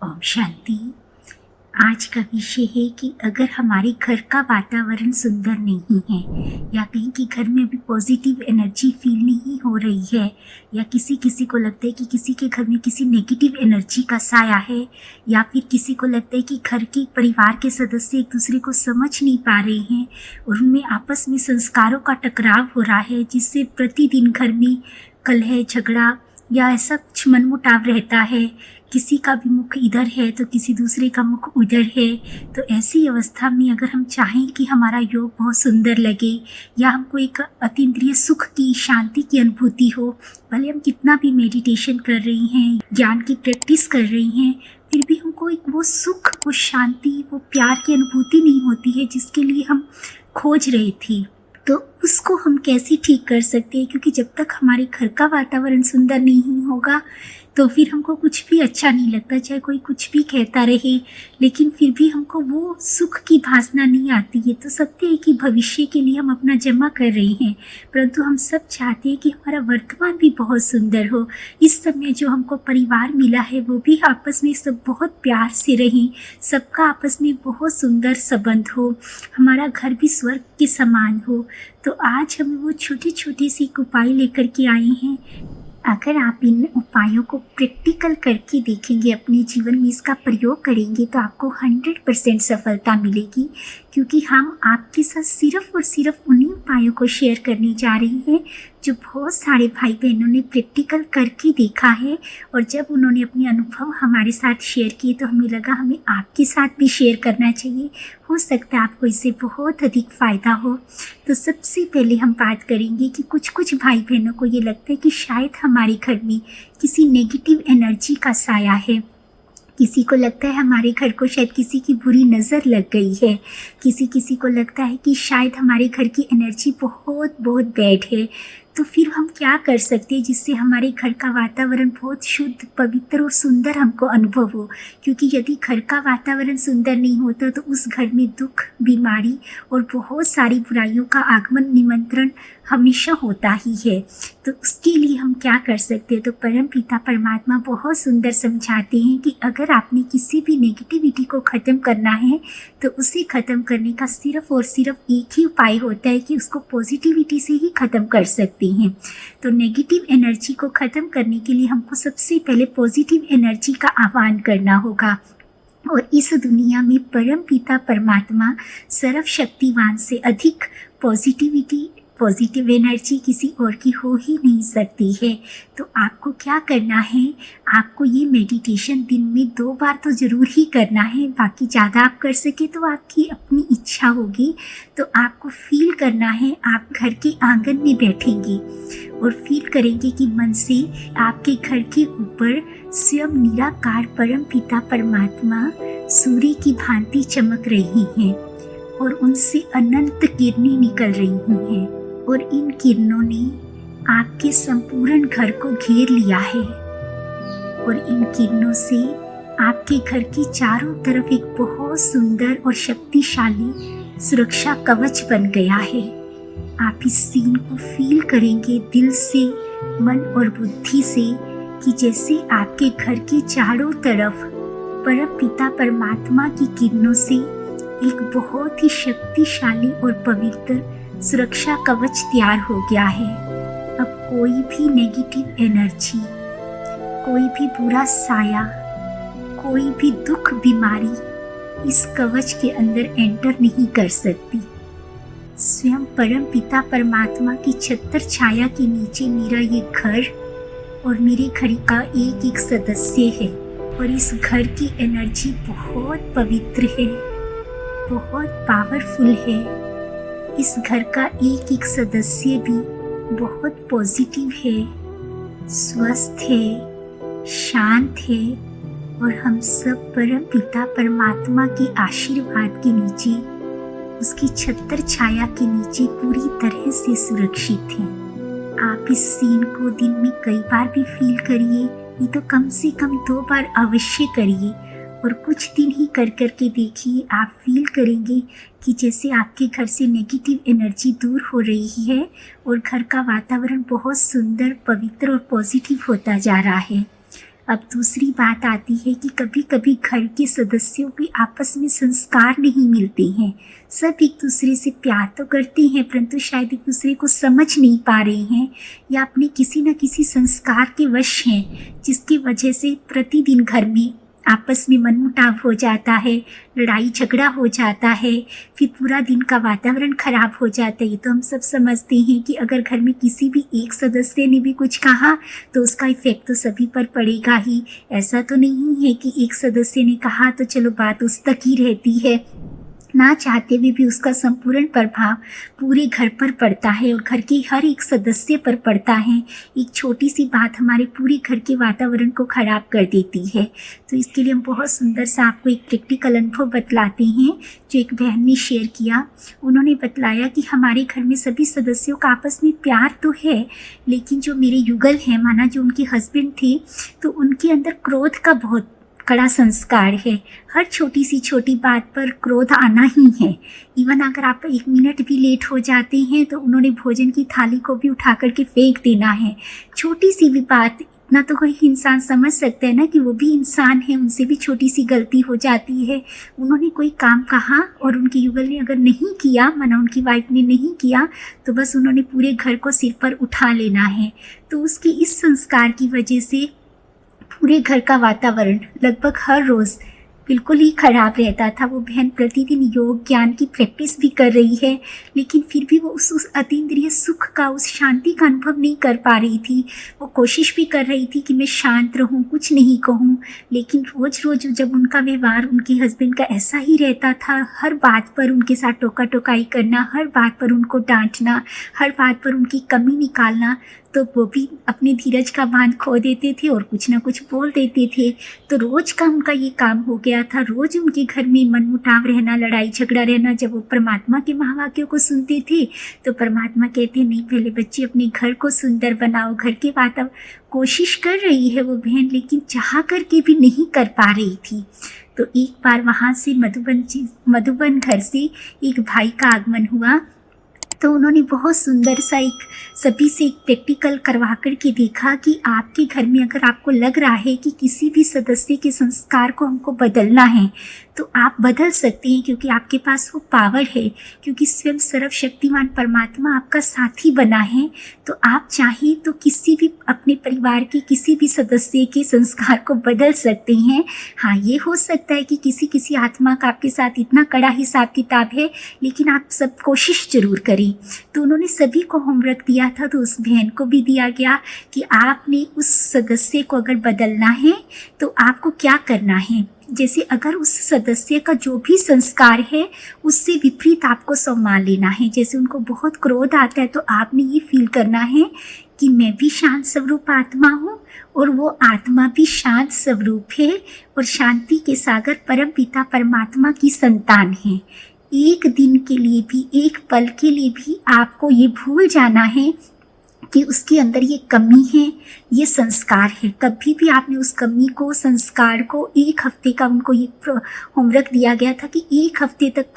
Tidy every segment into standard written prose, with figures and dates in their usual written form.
ओम शांति। आज का विषय है कि अगर हमारे घर का वातावरण सुंदर नहीं है या कहीं कि घर में भी पॉजिटिव एनर्जी फील नहीं हो रही है या किसी किसी को लगता है कि किसी के घर में किसी नेगेटिव एनर्जी का साया है या फिर किसी को लगता है कि घर के परिवार के सदस्य एक दूसरे को समझ नहीं पा रहे हैं और उनमें आपस में संस्कारों का टकराव हो रहा है, जिससे प्रतिदिन घर में कलह झगड़ा या ऐसा कुछ मनमुटाव रहता है। किसी का भी मुख इधर है तो किसी दूसरे का मुख उधर है। तो ऐसी अवस्था में अगर हम चाहें कि हमारा योग बहुत सुंदर लगे या हमको एक अतीन्द्रिय सुख की शांति की अनुभूति हो, भले हम कितना भी मेडिटेशन कर रही हैं, ज्ञान की प्रैक्टिस कर रही हैं, फिर भी हमको एक वो सुख, वो शांति, वो प्यार की अनुभूति नहीं होती है जिसके लिए हम खोज रहे थे। तो उसको हम कैसे ठीक कर सकते हैं, क्योंकि जब तक हमारे घर का वातावरण सुंदर नहीं होगा तो फिर हमको कुछ भी अच्छा नहीं लगता, चाहे कोई कुछ भी कहता रहे, लेकिन फिर भी हमको वो सुख की भावना नहीं आती है। तो सत्य है कि भविष्य के लिए हम अपना जमा कर रहे हैं, परंतु हम सब चाहते हैं कि हमारा वर्तमान भी बहुत सुंदर हो। इस समय जो हमको परिवार मिला है वो भी आपस में सब बहुत प्यार से रहें, सबका आपस में बहुत सुंदर संबंध हो, हमारा घर भी स्वर्ग के समान हो। तो आज हम वो छोटी छोटी सी उपाय लेकर के आए हैं। अगर आप इन उपायों को प्रैक्टिकल करके देखेंगे, अपने जीवन में इसका प्रयोग करेंगे, तो आपको 100% सफलता मिलेगी, क्योंकि हम आपके साथ सिर्फ और सिर्फ उन्हीं उपायों को शेयर करने जा रहे हैं जो बहुत सारे भाई बहनों ने प्रैक्टिकल करके देखा है। और जब उन्होंने अपने अनुभव हमारे साथ शेयर किए तो हमें लगा हमें आपके साथ भी शेयर करना चाहिए। हो सकता है आपको इससे बहुत अधिक फ़ायदा हो। तो सबसे पहले हम बात करेंगे कि कुछ भाई बहनों को ये लगता है कि शायद हमारे घर में किसी नेगेटिव एनर्जी का साया है। किसी को लगता है हमारे घर को शायद किसी की बुरी नज़र लग गई है। किसी को लगता है कि शायद हमारे घर की एनर्जी बहुत बहुत बैड है। तो फिर हम क्या कर सकते हैं जिससे हमारे घर का वातावरण बहुत शुद्ध, पवित्र और सुंदर हमको अनुभव हो, क्योंकि यदि घर का वातावरण सुंदर नहीं होता तो उस घर में दुख, बीमारी और बहुत सारी बुराइयों का आगमन, निमंत्रण हमेशा होता ही है। तो उसके लिए हम क्या कर सकते हैं, तो परम पिता परमात्मा बहुत सुंदर समझाते हैं कि अगर आपने किसी भी नेगेटिविटी को ख़त्म करना है तो उसे ख़त्म करने का सिर्फ और सिर्फ एक ही उपाय होता है कि उसको पॉजिटिविटी से ही ख़त्म कर सकते हैं। तो नेगेटिव एनर्जी को ख़त्म करने के लिए हमको सबसे पहले पॉजिटिव एनर्जी का आह्वान करना होगा। और इस दुनिया में परम पिता परमात्मा सर्वशक्तिवान से अधिक पॉजिटिव एनर्जी किसी और की हो ही नहीं सकती है। तो आपको क्या करना है, आपको ये मेडिटेशन दिन में 2 बार तो ज़रूर ही करना है, बाकी ज़्यादा आप कर सके तो आपकी अपनी इच्छा होगी। तो आपको फील करना है, आप घर के आंगन में बैठेंगे और फील करेंगे कि मन से आपके घर के ऊपर स्वयं निराकार परम पिता परमात्मा सूर्य की भांति चमक रही हैं और उनसे अनंत किरणें निकल रही हैं और इन किरणों ने आपके संपूर्ण घर को घेर लिया है और इन किरणों से आपके घर के चारों तरफ एक बहुत सुंदर और शक्तिशाली सुरक्षा कवच बन गया है। आप इस सीन को फील करेंगे दिल से, मन और बुद्धि से, कि जैसे आपके घर के चारों तरफ परम पिता परमात्मा की किरणों से एक बहुत ही शक्तिशाली और पवित्र सुरक्षा कवच तैयार हो गया है। अब कोई भी नेगेटिव एनर्जी, कोई भी बुरा साया, कोई भी दुख, बीमारी इस कवच के अंदर एंटर नहीं कर सकती। स्वयं परम पिता परमात्मा की छत्र छाया के नीचे मेरा ये घर और मेरे घर का एक एक सदस्य है और इस घर की एनर्जी बहुत पवित्र है, बहुत पावरफुल है। इस घर का एक एक सदस्य भी बहुत पॉजिटिव है, स्वस्थ है, शांत है और हम सब परम पिता परमात्मा के आशीर्वाद के नीचे, उसकी छत्र छाया के नीचे पूरी तरह से सुरक्षित हैं। आप इस सीन को दिन में कई बार भी फील करिए, ये तो कम से कम 2 बार अवश्य करिए और कुछ दिन ही कर के देखिए। आप फील करेंगे कि जैसे आपके घर से नेगेटिव एनर्जी दूर हो रही है और घर का वातावरण बहुत सुंदर, पवित्र और पॉजिटिव होता जा रहा है। अब दूसरी बात आती है कि कभी कभी घर के सदस्यों के आपस में संस्कार नहीं मिलते हैं। सब एक दूसरे से प्यार तो करते हैं परंतु शायद एक दूसरे को समझ नहीं पा रहे हैं या अपने किसी न किसी संस्कार के वश हैं, जिसकी वजह से प्रतिदिन घर में आपस में मनमुटाव हो जाता है, लड़ाई झगड़ा हो जाता है, फिर पूरा दिन का वातावरण खराब हो जाता है। ये तो हम सब समझते हैं कि अगर घर में किसी भी एक सदस्य ने भी कुछ कहा तो उसका इफ़ेक्ट तो सभी पर पड़ेगा ही। ऐसा तो नहीं है कि एक सदस्य ने कहा तो चलो बात उस तक ही रहती है, ना चाहते हुए भी उसका संपूर्ण प्रभाव पूरे घर पर पड़ता है और घर के हर एक सदस्य पर पड़ता है। एक छोटी सी बात हमारे पूरे घर के वातावरण को खराब कर देती है। तो इसके लिए हम बहुत सुंदर सा आपको एक प्रैक्टिकल अनुभव बतलाते हैं जो एक बहन ने शेयर किया। उन्होंने बतलाया कि हमारे घर में सभी सदस्यों का आपस में प्यार तो है, लेकिन जो मेरे युगल हैं, माना जो उनके हस्बैंड थे, तो उनके अंदर क्रोध का बहुत कड़ा संस्कार है। हर छोटी सी छोटी बात पर क्रोध आना ही है। इवन अगर आप 1 मिनट भी लेट हो जाते हैं तो उन्होंने भोजन की थाली को भी उठा करके फेंक देना है। छोटी सी भी बात, इतना तो कोई इंसान समझ सकता है ना कि वो भी इंसान है, उनसे भी छोटी सी गलती हो जाती है। उन्होंने कोई काम कहा और उनके युगल ने अगर नहीं किया, माना उनकी वाइफ ने नहीं किया, तो बस उन्होंने पूरे घर को सिर पर उठा लेना है। तो उसके इस संस्कार की वजह से पूरे घर का वातावरण लगभग हर रोज़ बिल्कुल ही ख़राब रहता था। वो बहन प्रतिदिन योग ज्ञान की प्रैक्टिस भी कर रही है, लेकिन फिर भी वो उस अतीन्द्रिय सुख का, उस शांति का अनुभव नहीं कर पा रही थी। वो कोशिश भी कर रही थी कि मैं शांत रहूं, कुछ नहीं कहूं, लेकिन रोज़ रोज़ जब उनका व्यवहार उनके हस्बैंड का ऐसा ही रहता था, हर बात पर उनके साथ टोका टोकाई करना, हर बात पर उनको डांटना, हर बात पर उनकी कमी निकालना, तो वो भी अपने धीरज का बांध खो देते थे और कुछ ना कुछ बोल देते थे। तो रोज़ का उनका ये काम हो गया था। रोज़ उनके घर में मनमुटाव रहना, लड़ाई झगड़ा रहना। जब वो परमात्मा के महावाक्यों को सुनते थे तो परमात्मा कहते नहीं, पहले बच्चे अपने घर को सुंदर बनाओ, घर के वातावरण। कोशिश कर रही है वो बहन, लेकिन चाह करके भी नहीं कर पा रही थी। तो एक बार वहाँ से मधुबन घर से एक भाई का आगमन हुआ। तो उन्होंने बहुत सुंदर सा एक सभी से एक प्रैक्टिकल करवा कर के देखा कि आपके घर में अगर आपको लग रहा है कि किसी भी सदस्य के संस्कार को हमको बदलना है तो आप बदल सकते हैं, क्योंकि आपके पास वो पावर है, क्योंकि स्वयं सर्वशक्तिमान परमात्मा आपका साथी बना है। तो आप चाहें तो किसी भी अपने परिवार के किसी भी सदस्य के संस्कार को बदल सकते हैं। हाँ, ये हो सकता है कि किसी आत्मा का आपके साथ इतना कड़ा हिसाब किताब है, लेकिन आप सब कोशिश जरूर करें। तो उन्होंने सभी को होमवर्क दिया था, तो उस बहन को भी दिया गया कि आपने उस सदस्य को अगर बदलना है तो आपको क्या करना है। जैसे अगर उस सदस्य का जो भी संस्कार है उससे विपरीत आपको सम्मान लेना है। जैसे उनको बहुत क्रोध आता है तो आपने ये फील करना है कि मैं भी शांत स्वरूप आत्मा हूँ और वो आत्मा भी शांत स्वरूप है और शांति के सागर परम पिता परमात्मा की संतान है। एक दिन के लिए भी, एक पल के लिए भी आपको ये भूल जाना है कि उसके अंदर ये कमी है, ये संस्कार है। कभी भी आपने उस कमी को, संस्कार को, 1 हफ्ते का उनको ये होमवर्क दिया गया था कि 1 हफ्ते तक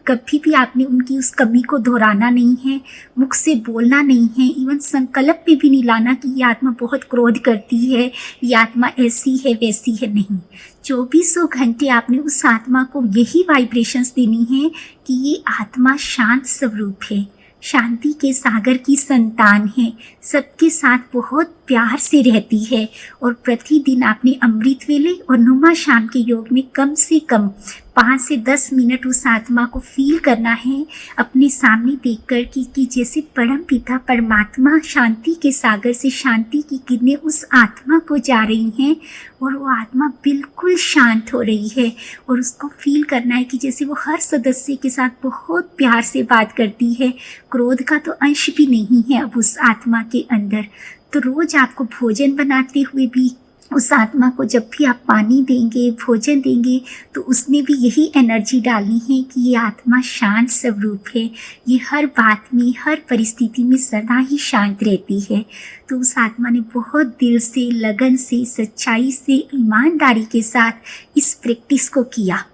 कभी भी आपने उनकी उस कमी को दोहराना नहीं है, मुख से बोलना नहीं है, इवन संकल्प में भी नहीं लाना कि ये आत्मा बहुत क्रोध करती है, ये आत्मा ऐसी है वैसी है। नहीं, 2400 घंटे आपने उस आत्मा को यही वाइब्रेशंस देनी है कि ये आत्मा शांत स्वरूप है, शांति के सागर की संतान है, सबके साथ बहुत प्यार से रहती है। और प्रतिदिन आपने अमृत वेले और नुमा शाम के योग में कम से कम 5 से 10 मिनट उस आत्मा को फील करना है अपने सामने देखकर कि जैसे परम पिता परमात्मा शांति के सागर से शांति की किरणें उस आत्मा को जा रही हैं और वो आत्मा बिल्कुल शांत हो रही है। और उसको फील करना है कि जैसे वो हर सदस्य के साथ बहुत प्यार से बात करती है। क्रोध का तो अंश भी नहीं है अब उस आत्मा के अंदर। तो रोज आपको भोजन बनाते हुए भी उस आत्मा को जब भी आप पानी देंगे, भोजन देंगे, तो उसमें भी यही एनर्जी डालनी है कि ये आत्मा शांत स्वरूप है, ये हर बात में, हर परिस्थिति में सदा ही शांत रहती है। तो उस आत्मा ने बहुत दिल से, लगन से, सच्चाई से, ईमानदारी के साथ इस प्रैक्टिस को किया।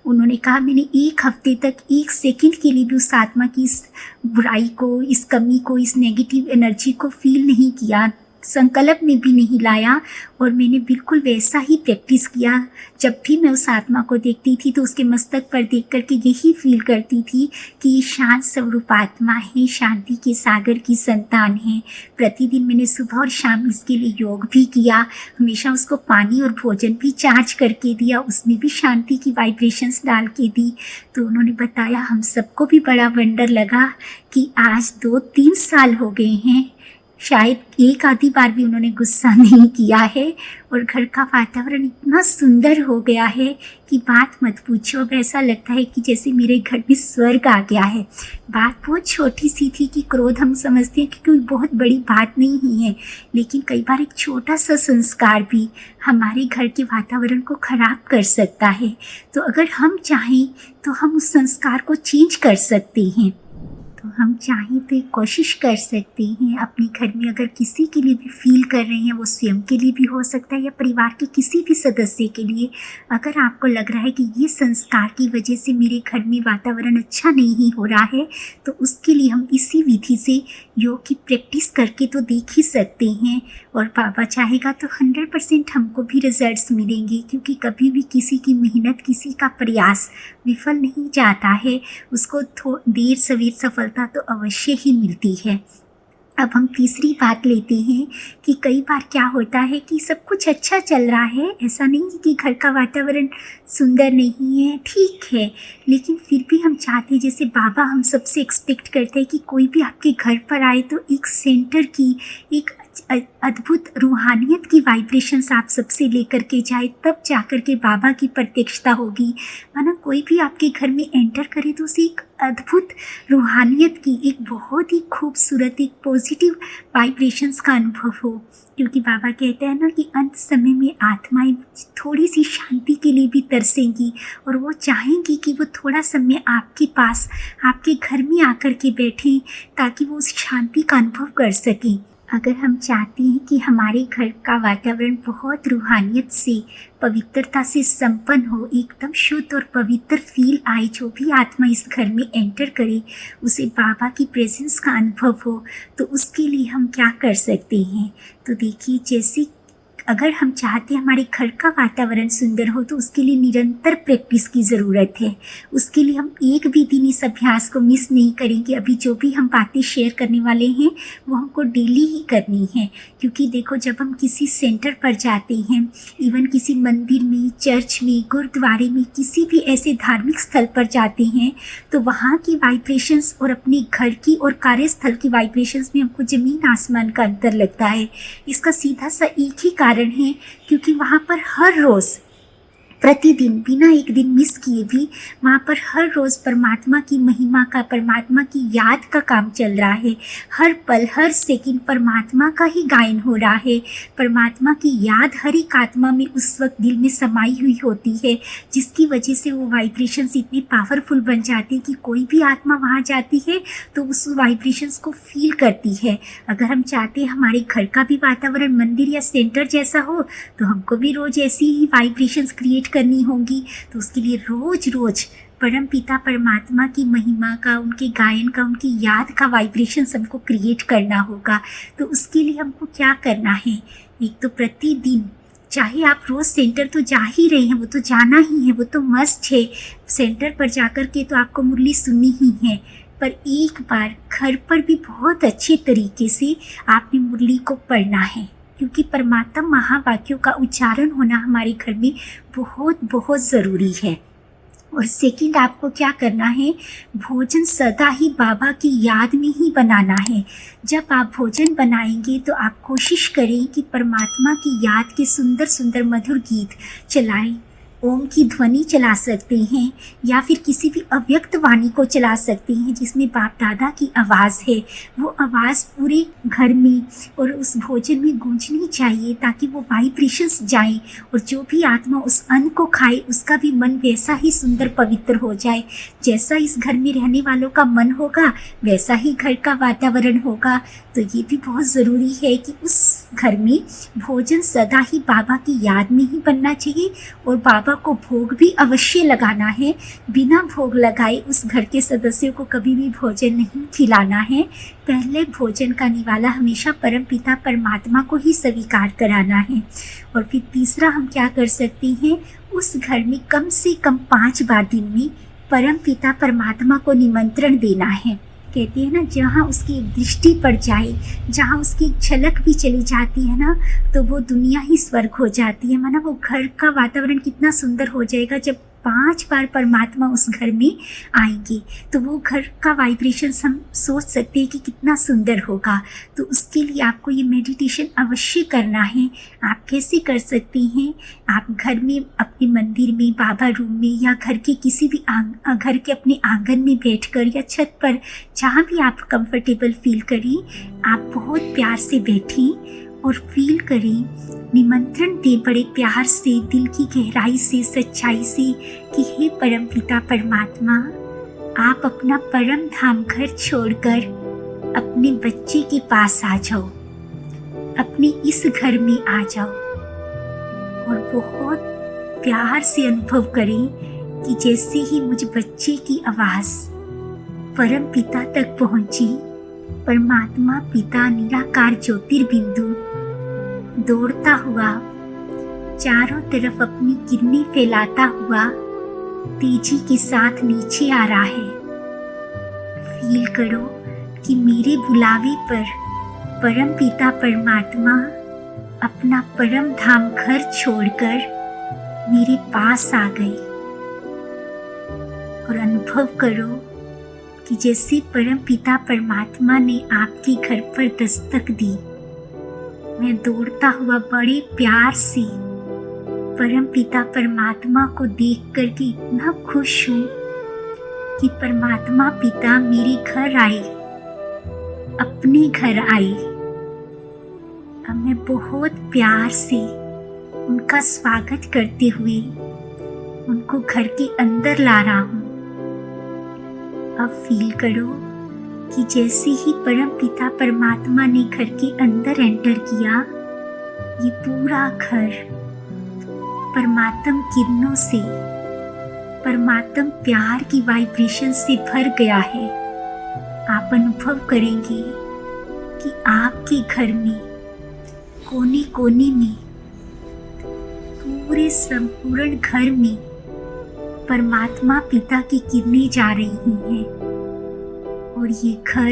उन्होंने कहा मैंने 1 हफ्ते तक 1 सेकंड के लिए भी उस आत्मा की इस बुराई को, इस कमी को, इस नेगेटिव एनर्जी को फील नहीं किया। संकल्प में भी नहीं लाया और मैंने बिल्कुल वैसा ही प्रैक्टिस किया। जब भी मैं उस आत्मा को देखती थी तो उसके मस्तक पर देख कर के यही फील करती थी कि ये शांत स्वरूप आत्मा है, शांति के सागर की संतान है। प्रतिदिन मैंने सुबह और शाम इसके लिए योग भी किया, हमेशा उसको पानी और भोजन भी चार्ज करके दिया, उसमें भी शांति की वाइब्रेशंस डाल के दी। तो उन्होंने बताया, हम सबको भी बड़ा वंडर लगा कि आज 2-3 साल हो गए हैं, शायद एक आधी बार भी उन्होंने गुस्सा नहीं किया है और घर का वातावरण इतना सुंदर हो गया है कि बात मत पूछो। अब ऐसा लगता है कि जैसे मेरे घर में स्वर्ग आ गया है। बात बहुत छोटी सी थी कि क्रोध हम समझते हैं कि कोई बहुत बड़ी बात नहीं है, लेकिन कई बार एक छोटा सा संस्कार भी हमारे घर के वातावरण को खराब कर सकता है। तो अगर हम चाहें तो हम उस संस्कार को चेंज कर सकते हैं। तो हम चाहें तो एक कोशिश कर सकते हैं अपने घर में, अगर किसी के लिए भी फील कर रहे हैं, वो स्वयं के लिए भी हो सकता है या परिवार के किसी भी सदस्य के लिए, अगर आपको लग रहा है कि ये संस्कार की वजह से मेरे घर में वातावरण अच्छा नहीं हो रहा है, तो उसके लिए हम इसी विधि से योग की प्रैक्टिस करके तो देख ही सकते हैं। और बाबा चाहेगा तो 100% हमको भी रिजल्ट्स मिलेंगे, क्योंकि कभी भी किसी की मेहनत, किसी का प्रयास विफल नहीं जाता है, उसको देर सवेर सफलता तो अवश्य ही मिलती है। अब हम तीसरी बात लेते हैं कि कई बार क्या होता है कि सब कुछ अच्छा चल रहा है, ऐसा नहीं है कि घर का वातावरण सुंदर नहीं है, ठीक है, लेकिन फिर भी हम चाहते हैं, जैसे बाबा हम सबसे एक्सपेक्ट करते हैं कि कोई भी आपके घर पर आए तो एक सेंटर की, एक अद्भुत रूहानियत की वाइब्रेशंस आप सबसे लेकर के जाए, तब जाकर के बाबा की प्रत्यक्षता होगी। माना कोई भी आपके घर में एंटर करे तो उसे एक अद्भुत रूहानियत की, एक बहुत ही खूबसूरत, एक पॉजिटिव वाइब्रेशंस का अनुभव हो। क्योंकि बाबा कहते हैं ना कि अंत समय में आत्माएं थोड़ी सी शांति के लिए भी तरसेंगी और वो चाहेंगी कि वो थोड़ा समय आपके पास, आपके घर में आकर के बैठें, ताकि वो उस शांति का अनुभव कर सकें। अगर हम चाहते हैं कि हमारे घर का वातावरण बहुत रूहानियत से, पवित्रता से संपन्न हो, एकदम शुद्ध और पवित्र फील आए, जो भी आत्मा इस घर में एंटर करे उसे बाबा की प्रेजेंस का अनुभव हो, तो उसके लिए हम क्या कर सकते हैं। तो देखिए, जैसे अगर हम चाहते हैं हमारे घर का वातावरण सुंदर हो, तो उसके लिए निरंतर प्रैक्टिस की ज़रूरत है। उसके लिए हम एक भी दिन इस अभ्यास को मिस नहीं करेंगे। अभी जो भी हम बातें शेयर करने वाले हैं वो हमको डेली ही करनी है, क्योंकि देखो, जब हम किसी सेंटर पर जाते हैं, इवन किसी मंदिर में, चर्च में, गुरुद्वारे में, किसी भी ऐसे धार्मिक स्थल पर जाते हैं, तो वहाँ की वाइब्रेशंस और अपने घर की और कार्यस्थल की वाइब्रेशंस में हमको ज़मीन आसमान का अंतर लगता है। इसका सीधा सा एक ही कारण है, क्योंकि वहाँ पर हर रोज़, प्रतिदिन, बिना एक दिन मिस किए भी, वहाँ पर हर रोज़ परमात्मा की महिमा का, परमात्मा की याद का काम चल रहा है। हर पल, हर सेकंड परमात्मा का ही गायन हो रहा है। परमात्मा की याद हर एक आत्मा में उस वक्त दिल में समाई हुई होती है, जिसकी वजह से वो वाइब्रेशंस इतने पावरफुल बन जाते हैं कि कोई भी आत्मा वहाँ जाती है तो उस वाइब्रेशंस को फील करती है। अगर हम चाहते हैं हमारे घर का भी वातावरण मंदिर या सेंटर जैसा हो, तो हमको भी रोज़ ऐसी ही वाइब्रेशंस क्रिएट करनी होगी। तो उसके लिए रोज रोज परम पिता परमात्मा की महिमा का, उनके गायन का, उनकी याद का वाइब्रेशन हमको क्रिएट करना होगा। तो उसके लिए हमको क्या करना है, एक तो प्रतिदिन, चाहे आप रोज़ सेंटर तो जा ही रहे हैं, वो तो जाना ही है, वो तो मस्ट है, सेंटर पर जाकर के तो आपको मुरली सुननी ही है, पर एक बार घर पर भी बहुत अच्छे तरीके से आपने मुरली को पढ़ना है, क्योंकि परमात्मा महावाक्यों का उच्चारण होना हमारे घर में बहुत बहुत ज़रूरी है। और सेकंड, आपको क्या करना है, भोजन सदा ही बाबा की याद में ही बनाना है। जब आप भोजन बनाएंगे तो आप कोशिश करें कि परमात्मा की याद के सुंदर सुंदर मधुर गीत चलाएं। ओम की ध्वनि चला सकते हैं या फिर किसी भी अव्यक्त वाणी को चला सकते हैं जिसमें बाप दादा की आवाज़ है। वो आवाज़ पूरे घर में और उस भोजन में गूंजनी चाहिए, ताकि वो वाइब्रेशंस जाएं और जो भी आत्मा उस अन्न को खाए उसका भी मन वैसा ही सुंदर पवित्र हो जाए। जैसा इस घर में रहने वालों का मन होगा, वैसा ही घर का वातावरण होगा। तो ये भी बहुत ज़रूरी है कि उस घर में भोजन सदा ही बाबा की याद में ही बनना चाहिए और बाबा बाबा को भोग भी अवश्य लगाना है। बिना भोग लगाए उस घर के सदस्यों को कभी भी भोजन नहीं खिलाना है। पहले भोजन का निवाला हमेशा परमपिता परमात्मा को ही स्वीकार कराना है। और फिर तीसरा हम क्या कर सकते हैं, उस घर में कम से कम 5 बार दिन में परमपिता परमात्मा को निमंत्रण देना है। कहते हैं ना, जहाँ उसकी एक दृष्टि पड़ जाए, जहाँ उसकी एक झलक भी चली जाती है ना, तो वो दुनिया ही स्वर्ग हो जाती है। माना वो घर का वातावरण कितना सुंदर हो जाएगा जब 5 बार परमात्मा उस घर में आएंगे, तो वो घर का वाइब्रेशन हम सोच सकते हैं कि कितना सुंदर होगा। तो उसके लिए आपको ये मेडिटेशन अवश्य करना है। आप कैसे कर सकते हैं, आप घर में अपने मंदिर में, बाबा रूम में, या घर के किसी भी घर के अपने आंगन में बैठकर, या छत पर, जहाँ भी आप कंफर्टेबल फील करें, आप बहुत प्यार से बैठें और फील करें, निमंत्रण दें बड़े प्यार से, दिल की गहराई से, सच्चाई से कि हे परमपिता परमात्मा, आप अपना परम धाम घर छोड़कर अपने बच्चे के पास आ जाओ, अपने इस घर में आ जाओ और बहुत प्यार से अनुभव करें कि जैसे ही मुझ बच्चे की आवाज़ परम पिता तक पहुंची, परमात्मा पिता निराकार ज्योतिर्बिंदु दौड़ता हुआ चारों तरफ अपनी किरणें फैलाता हुआ तेजी के साथ नीचे आ रहा है। फील करो कि मेरे बुलावे पर परम पिता परमात्मा अपना परम धाम घर छोड़कर मेरे पास आ गए। और अनुभव करो कि जैसे परम पिता परमात्मा ने आपके घर पर दस्तक दी, मैं दौड़ता हुआ बड़े प्यार से परम पिता परमात्मा को देख कर के इतना खुश हूँ कि परमात्मा पिता मेरे घर आए, अपने घर आए। अब मैं बहुत प्यार से उनका स्वागत करते हुए उनको घर के अंदर ला रहा हूँ। अब फील करो कि जैसे ही परम पिता परमात्मा ने घर के अंदर एंटर किया, ये पूरा घर परमात्म किरणों से, परमात्म प्यार की वाइब्रेशन से भर गया है। आप अनुभव करेंगे कि आपके घर में कोने कोने में, पूरे संपूर्ण घर में परमात्मा पिता की किरणें जा रही हैं और ये घर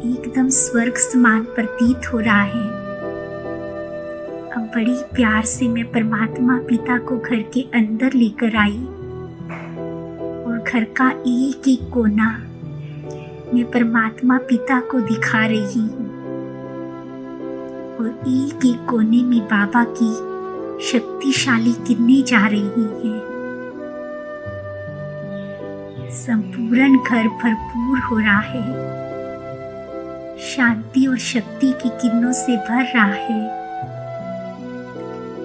एकदम स्वर्ग समान प्रतीत हो रहा है। अब बड़ी प्यार से मैं परमात्मा पिता को घर के अंदर लेकर आई और घर का एक एक कोना मैं परमात्मा पिता को दिखा रही हूँ और एक एक कोने में बाबा की शक्तिशाली किरणें जा रही हैं। संपूर्ण घर भरपूर हो रहा है, शांति और शक्ति की किरणों से भर रहा है।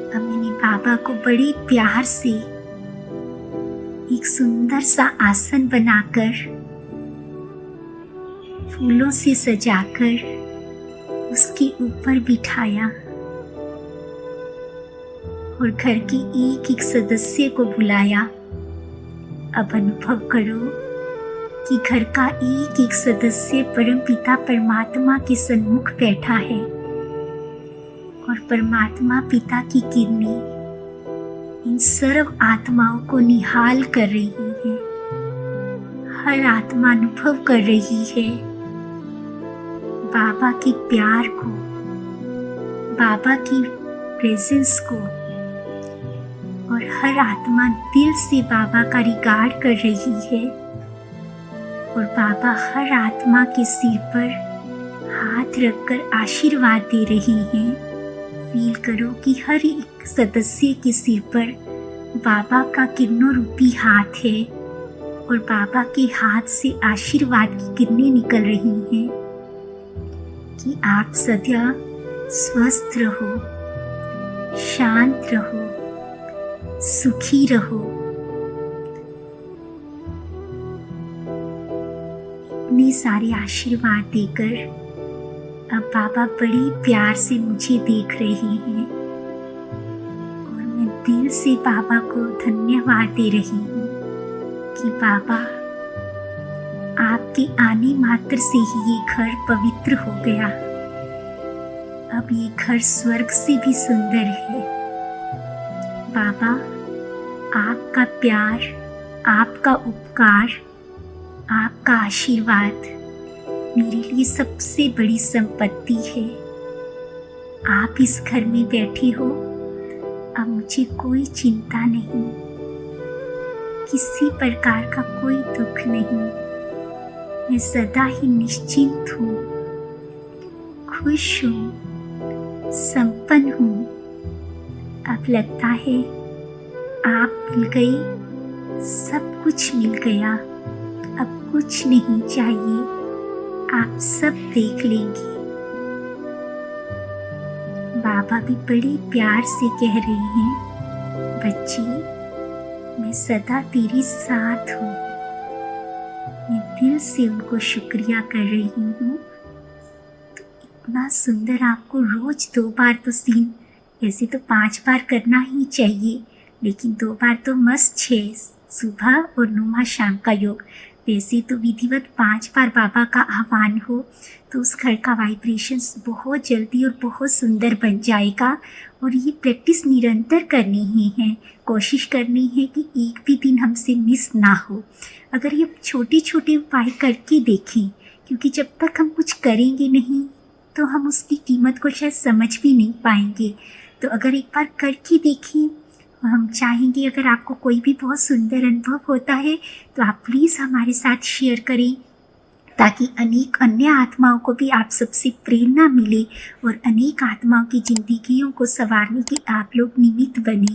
अब मैंने बाबा को बड़े प्यार से एक सुंदर सा आसन बनाकर, फूलों से सजाकर उसके ऊपर बिठाया और घर के एक एक सदस्य को बुलाया। अब अनुभव करो कि घर का एक एक सदस्य परम पिता परमात्मा के सन्मुख बैठा है और परमात्मा पिता की किरणें इन सर्व आत्माओं को निहाल कर रही है। हर आत्मा अनुभव कर रही है बाबा के प्यार को, बाबा की प्रेजेंस को, और हर आत्मा दिल से बाबा का रिगार्ड कर रही है और बाबा हर आत्मा के सिर पर हाथ रखकर आशीर्वाद दे रही हैं। फील करो कि हर एक सदस्य के सिर पर बाबा का किरणों रूपी हाथ है और बाबा के हाथ से आशीर्वाद की किरणें निकल रही हैं कि आप सदा स्वस्थ रहो, शांत रहो, सुखी रहो। इतने सारे आशीर्वाद देकर अब बाबा बड़े प्यार से मुझे देख रहे हैं और मैं दिल दिल से बाबा को धन्यवाद दे रही हूँ कि बाबा, आपके आने मात्र से ही ये घर पवित्र हो गया। अब ये घर स्वर्ग से भी सुंदर है। बाबा, आपका प्यार, आपका उपकार, आपका आशीर्वाद मेरे लिए सबसे बड़ी संपत्ति है। आप इस घर में बैठे हो, अब मुझे कोई चिंता नहीं, किसी प्रकार का कोई दुख नहीं। मैं सदा ही निश्चिंत हूँ, खुश हूँ, संपन्न हूँ। अब लगता है आप मिल गए, सब कुछ मिल गया। अब कुछ नहीं चाहिए, आप सब देख लेंगे। बाबा भी बड़े प्यार से कह रहे हैं, बच्ची, मैं सदा तेरे साथ हूँ। मैं दिल से उनको शुक्रिया कर रही हूँ। तो इतना सुंदर आपको रोज 2 बार तो सीन, ऐसे तो 5 बार करना ही चाहिए, लेकिन 2 बार तो मस्त है, सुबह और 9 शाम का योग। वैसे तो विधिवत 5 बार बाबा का आह्वान हो तो उस घर का वाइब्रेशंस बहुत जल्दी और बहुत सुंदर बन जाएगा। और ये प्रैक्टिस निरंतर करनी ही है, कोशिश करनी है कि एक भी दिन हमसे मिस ना हो। अगर ये छोटे छोटे उपाय करके देखें, क्योंकि जब तक हम कुछ करेंगे नहीं तो हम उसकी कीमत को शायद समझ भी नहीं पाएंगे। तो अगर एक बार करके देखें, हम चाहेंगे अगर आपको कोई भी बहुत सुंदर अनुभव होता है तो आप प्लीज़ हमारे साथ शेयर करें, ताकि अनेक अन्य आत्माओं को भी आप सबसे प्रेरणा मिले और अनेक आत्माओं की जिंदगियों को संवारने के आप लोग निमित्त बने।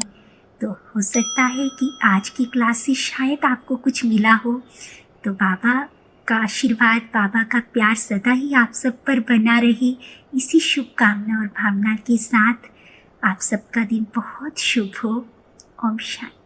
तो हो सकता है कि आज की क्लास से शायद आपको कुछ मिला हो। तो बाबा का आशीर्वाद, बाबा का प्यार सदा ही आप सब पर बना रहे। इसी शुभकामना और भावना के साथ आप सबका दिन बहुत शुभ हो। ओम शांति।